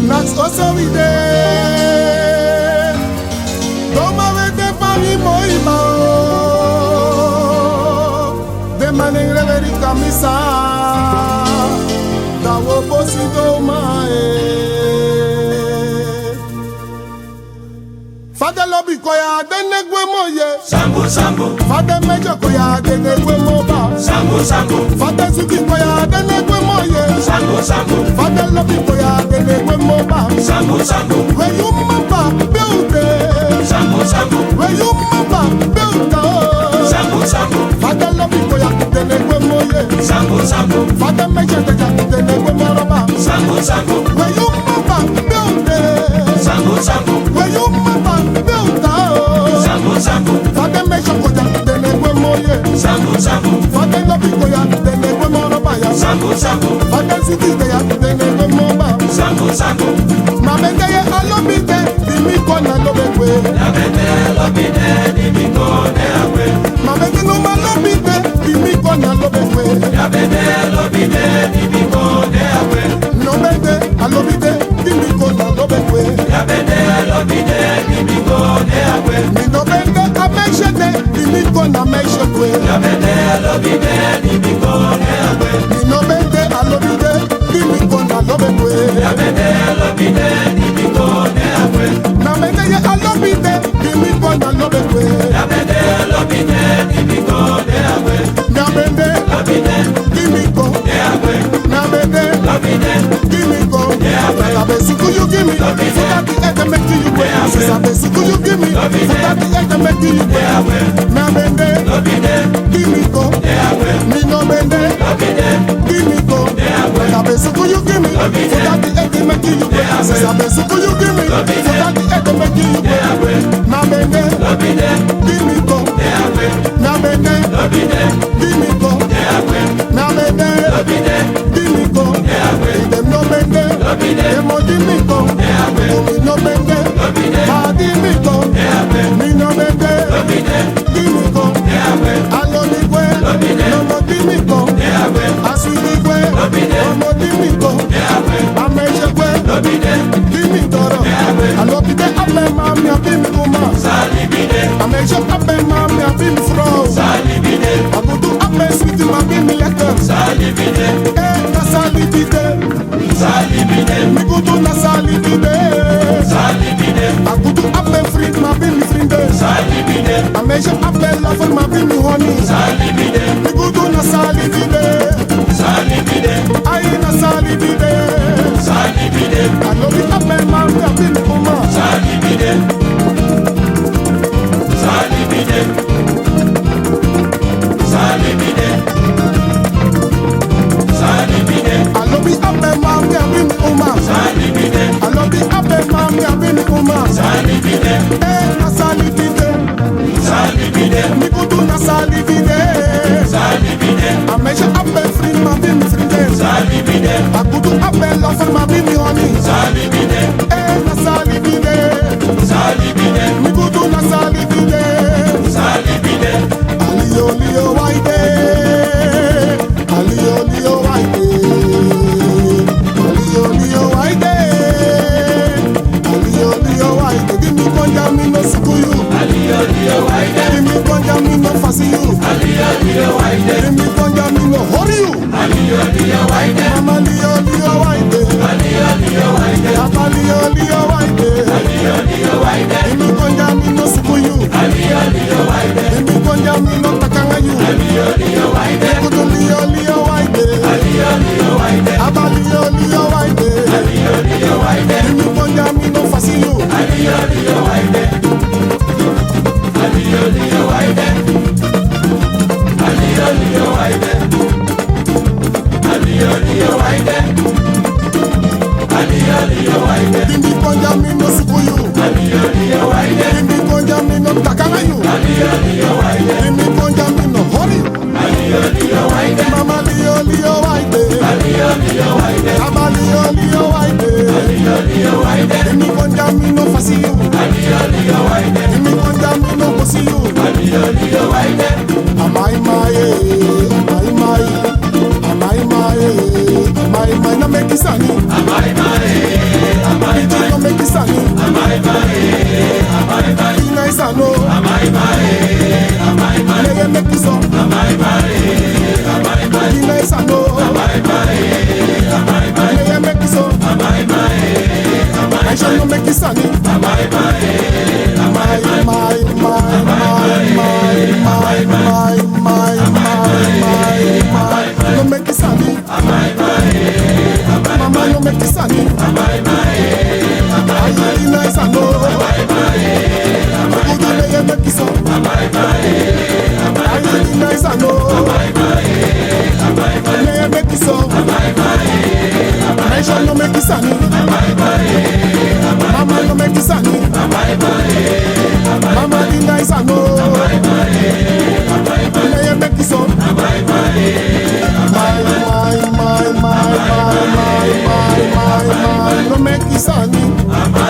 Nax also we dey. Toma vete pa mi moima o. De manera veri camisa. Da wo posito mae. Fade lobi koya dene gwe moye. Sambo sambo. Fade mejo koya dene gwe moba. Sambo sambo. Fade suki koya dene gwe moye. Sambo sambo. Fade lobi koya dene gwe moba. Sambo sambo. Where you mama build it. Sambo sambo. Where you mama build it. Sambo sambo. Fade lobi koya dene gwe moye. Sambo sambo. Fade mejo koya dene gwe moroba. Sambo sambo. Where you mama build it. Sambo sambo. Where you mama build it. Sambo sambo. Fade mejo koya dene gwe moye. Sambo sambo. Fade lobi koya dene gwe moroba ya. Sambo sambo. Fade siki koya dene gwe moba. Sambo sambo. Mabende ye alobite dimi kona lobekwe. Labete lobite dimi kone akwe. Mabende no malobite dimi kona lobekwe. Labete lobite dimi kone akwe. No bende alobite dimi kona lobekwe. Labete lobite dimi kone akwe. Mi no bende ameshete dimi kona meshekwe. Labete lobite dimi kone akwe. Mi no bende alobite dimi kona lobekwe. Labete lobite dimi kone akwe. Mabende ye alobite dimi kona lobekwe. Labete lobite dimi kone akwe. Mabende Lobite dimi kona. akwe. Mabende Lobite give me go. Sabe suku you give me. For that the egg I make you wait. Sabe suku you give me. For that the egg I make you wait. Na bende. Give me go. Me no bende. Give me go. Sabe suku you give me. For that the egg I make you wait. Sabe suku you give me. For that the egg I make you wait. Na bende. Give me go. Na bende. Give me go. Na bende. Give me go. Dem no bende. Dem mo di mi go. Mi no bende. Ma di mi go. Mi no bende. Di mi go. Alo mi gwe. No mo di mi go. Asu mi gwe. No mo di mi go. Ameje gwe. Di mi toro. Alo bide abe mami abi mi kuma. Ameje abe mami abi mi fro. Abudu abe sweet ma bi mi leke. Na salibide. Mi kudu na salibide. Akudu abe friend ma bi mi friende. Ameje abe lover ma bi mi honey. Mi kudu na salibide. Aye na salibide. Alobi abe mami abi mi kuma. Alobi abe mami abi mi kuma. Alobi abe mami abi mi kuma. Na salibide. Mi kudu na salibide. Ameje abe friend ma bi mi friende. Akudu abe lover ma bi mi honey. Na salibide. Mi kudu na salibide. Aliyo liyo waide. Aliyo liyo waide. Aliyo liyo waide. Aliyo liyo waide. Dimi konja mi no sukuyu. Dimi konja mi no fasiyu. Dimi konja mi no horiyu. Mama liyo liyo waide. Papa liyo liyo waide. Dimi konja mi no sukuyu. Dimi konja mi no takangayu. Kudu liyo liyo waide. Aba liyo liyo waide. Dimi konja mi no fasiyu. Dimi konja mi no sukuyu. Dimi konja mi no takangayu. Dimi konja mi no horiyu. Mama liyo liyo waide. Aba liyo liyo waide. Dimi konja mi no fasiyu. Dimi konja mi no kosiyu. Amai mae, amai mae, amai mae, amai mae na mekisani. Amai mae, no make it sunny. I really nice and no. Good lay make it so. I really nice and no. Lay make it so. Mention no make it sunny. Mama no make it sunny. Mama the nice and no. Lay make it so. My, no make it sunny.